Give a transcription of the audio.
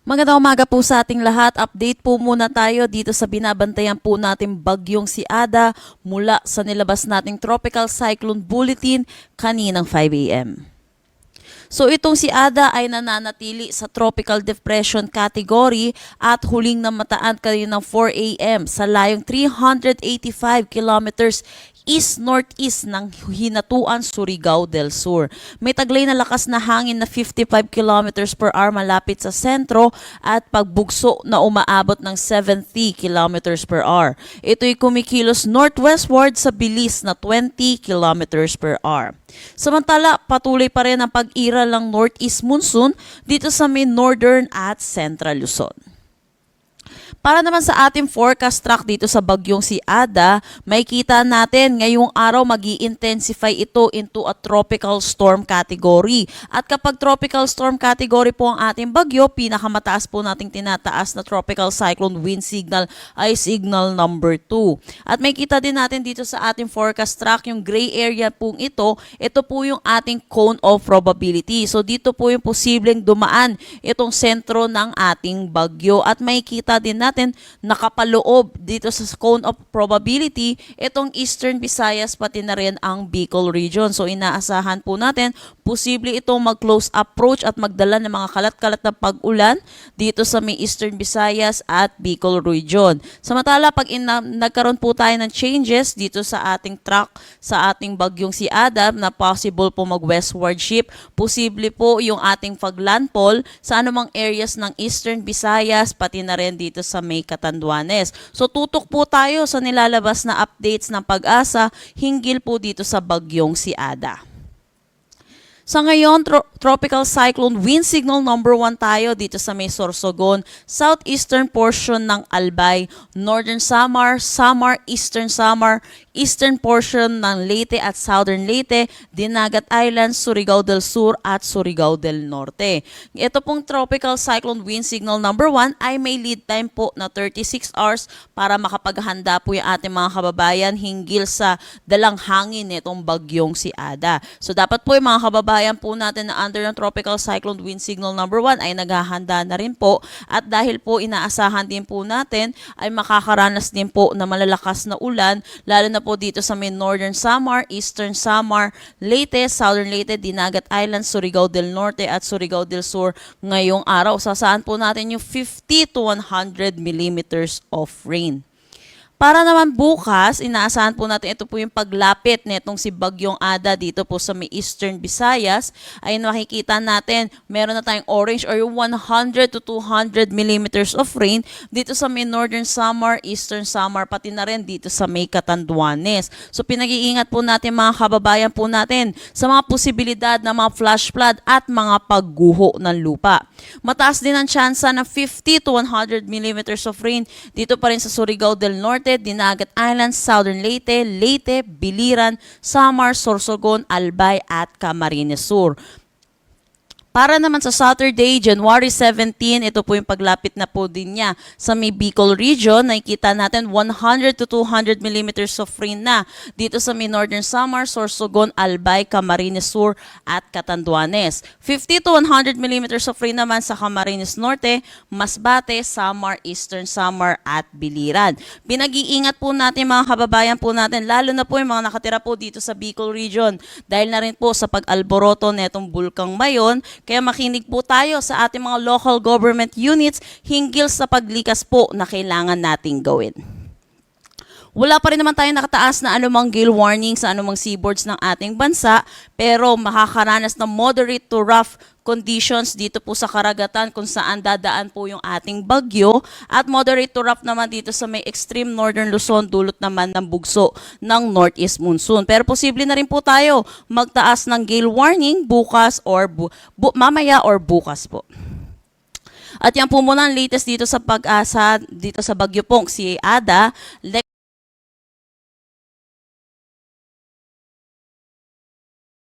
Magandang umaga po sa ating lahat. Update po muna tayo dito sa binabantayan po nating bagyong si Ada mula sa nilabas nating Tropical Cyclone Bulletin kaninang 5 a.m. So itong si Ada ay nananatili sa Tropical Depression category at huling namataan kaninang 4 a.m. sa layong 385 kilometers east-northeast ng Hinatuan, Surigao del Sur. May taglay na lakas na hangin na 55 kilometers per hour malapit sa sentro at pagbugso na umaabot ng 70 kilometers per hour. Ito'y kumikilos northwestward sa bilis na 20 kilometers per hour. Samantala, patuloy pa rin ang pag-iral ng northeast monsoon dito sa may northern at central Luzon. Para naman sa ating forecast track dito sa bagyong si Ada, may kita natin ngayong araw mag-i-intensify ito into a tropical storm category. At kapag tropical storm category po ang ating bagyo, pinakamataas po nating tinataas na tropical cyclone wind signal ay signal number 2. At may kita din natin dito sa ating forecast track yung gray area pong ito po yung ating cone of probability. So dito po yung posibleng dumaan itong sentro ng ating bagyo. At may kita din natin nakapaloob dito sa cone of probability itong Eastern Visayas pati na rin ang Bicol region. So inaasahan po natin posible itong mag-close approach at magdala ng mga kalat-kalat na pag-ulan dito sa may Eastern Visayas at Bicol region. Samantala pag nagkaroon po tayo ng changes dito sa ating track sa ating bagyong si Ada na possible po mag-westward shift, posible po yung ating paglandfall sa anumang areas ng Eastern Visayas pati na rin dito sa may Catanduanes. So tutok po tayo sa nilalabas na updates ng Pag-asa hinggil po dito sa bagyong si Ada. Sa ngayon, tropical cyclone wind signal number 1 tayo dito sa may Sorsogon, southeastern portion ng Albay, northern Samar, eastern Samar, eastern portion ng Leyte at southern Leyte, Dinagat Islands, Surigao del Sur at Surigao del Norte. Ito pong tropical cyclone wind signal number 1 ay may lead time po na 36 hours para makapaghanda po yung ating mga kababayan hinggil sa dalang hangin nitong bagyong si Ada. So dapat po yung mga kababayan po natin na under ng tropical cyclone wind signal number 1 ay naghahanda na rin po at dahil po inaasahan din po natin ay makakaranas din po na malalakas na ulan lalo na po dito sa may northern Samar, eastern Samar, Leyte, southern Leyte, Dinagat Islands, Surigao del Norte at Surigao del Sur ngayong araw. Sasaan po natin yung 50 to 100 millimeters of rain. Para naman bukas, inaasahan po natin ito po yung paglapit nitong si Bagyong Ada dito po sa may Eastern Visayas. Ay makikita natin, meron na tayong orange or yung 100 to 200 millimeters of rain dito sa may Northern Samar, Eastern Samar, pati na rin dito sa may Catanduanes. So pinag-iingat po natin mga kababayan po natin sa mga posibilidad na mga flash flood at mga pagguho ng lupa. Mataas din ang tsansa na 50 to 100 millimeters of rain dito pa rin sa Surigao del Norte, Dinagat Islands, Southern Leyte, Biliran, Samar, Sorsogon, Albay at Camarines Sur. Para naman sa Saturday, January 17, ito po yung paglapit na po din niya sa may Bicol region. Nakikita natin 100 to 200 millimeters of rain na dito sa may Northern Samar, Sorsogon, Albay, Camarines Sur at Catanduanes. 50 to 100 millimeters of rain naman sa Camarines Norte, Masbate, Samar, Eastern Samar at Biliran. Pinag-iingat po natin mga kababayan po natin, lalo na po yung mga nakatira po dito sa Bicol region dahil na rin po sa pag-alboroto netong Bulkang Mayon. Kaya makinig po tayo sa ating mga local government units hinggil sa paglikas po na kailangan nating gawin. Wala pa rin naman tayo nakataas na anumang gale warning sa anumang seaboards ng ating bansa, pero makakaranas ng moderate to rough conditions dito po sa karagatan kung saan dadaan po yung ating bagyo at moderate to rough naman dito sa may extreme northern Luzon dulot naman ng bugso ng northeast monsoon. Pero posible na rin po tayo magtaas ng gale warning bukas or mamaya or bukas po. At yan po muna ang latest dito sa Pag-asa dito sa bagyo pong si Ada.